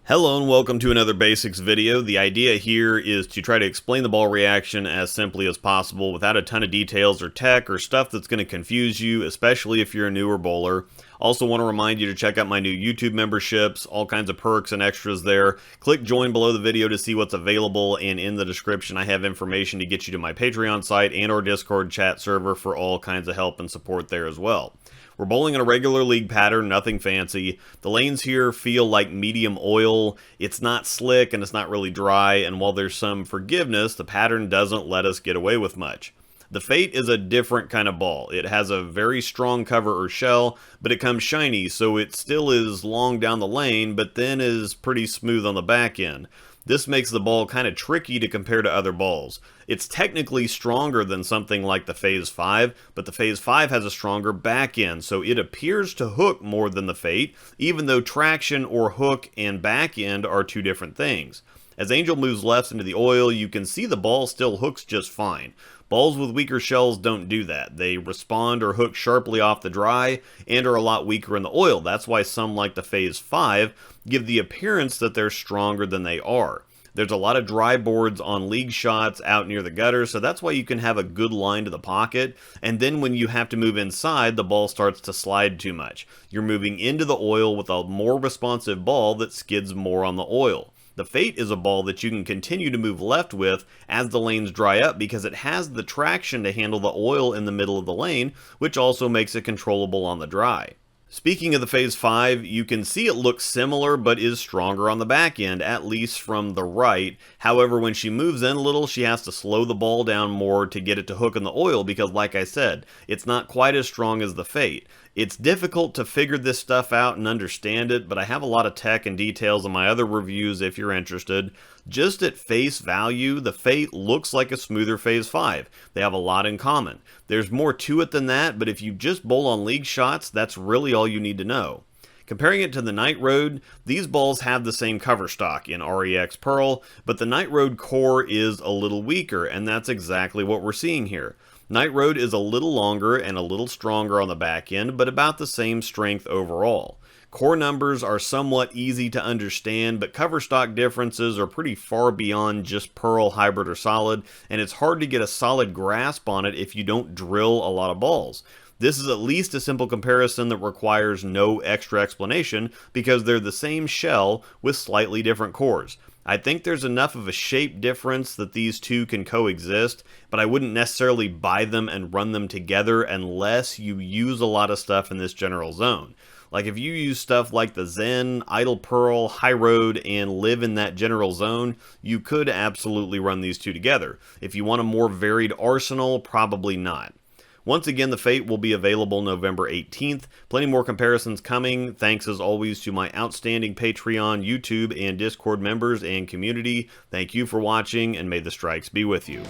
Hello and welcome to another basics video. The idea here is to try to explain the ball reaction as simply as possible without a ton of details or tech or stuff that's going to confuse you, especially if you're a newer bowler. Also want to remind you to check out my new YouTube memberships, all kinds of perks and extras there. Click join below the video to see what's available, and in the description I have information to get you to my Patreon site and our Discord chat server for all kinds of help and support there as well. We're bowling in a regular league pattern, nothing fancy. The lanes here feel like medium oil. It's not slick and it's not really dry, and while there's some forgiveness, the pattern doesn't let us get away with much. The Fate is a different kind of ball. It has a very strong cover or shell, but it comes shiny, so it still is long down the lane, but then is pretty smooth on the back end. This makes the ball kind of tricky to compare to other balls. It's technically stronger than something like the Phase 5, but the Phase 5 has a stronger back end, so it appears to hook more than the Fate, even though traction or hook and back end are two different things. As Angel moves left into the oil, you can see the ball still hooks just fine. Balls with weaker shells don't do that. They respond or hook sharply off the dry and are a lot weaker in the oil. That's why some, like the Phase 5, give the appearance that they're stronger than they are. There's a lot of dry boards on league shots out near the gutter, so that's why you can have a good line to the pocket, and then when you have to move inside, the ball starts to slide too much. You're moving into the oil with a more responsive ball that skids more on the oil. The Fate is a ball that you can continue to move left with as the lanes dry up because it has the traction to handle the oil in the middle of the lane, which also makes it controllable on the dry. Speaking of the Phase 5, you can see it looks similar but is stronger on the back end, at least from the right. However, when she moves in a little, she has to slow the ball down more to get it to hook in the oil because, like I said, it's not quite as strong as the Fate. It's difficult to figure this stuff out and understand it, but I have a lot of tech and details in my other reviews if you're interested. Just at face value, the Fate looks like a smoother Phase 5. They have a lot in common. There's more to it than that, but if you just bowl on league shots, that's really all you need to know. Comparing it to the Night Road, these balls have the same cover stock in REX Pearl, but the Night Road core is a little weaker, and that's exactly what we're seeing here. Night Road is a little longer and a little stronger on the back end, but about the same strength overall. Core numbers are somewhat easy to understand, but cover stock differences are pretty far beyond just Pearl, Hybrid, or Solid, and it's hard to get a solid grasp on it if you don't drill a lot of balls. This is at least a simple comparison that requires no extra explanation because they're the same shell with slightly different cores. I think there's enough of a shape difference that these two can coexist, but I wouldn't necessarily buy them and run them together unless you use a lot of stuff in this general zone. Like if you use stuff like the Zen, Idle Pearl, High Road, and live in that general zone, you could absolutely run these two together. If you want a more varied arsenal, probably not. Once again, the Fate will be available November 18th. Plenty more comparisons coming. Thanks as always to my outstanding Patreon, YouTube, and Discord members and community. Thank you for watching, and may the strikes be with you.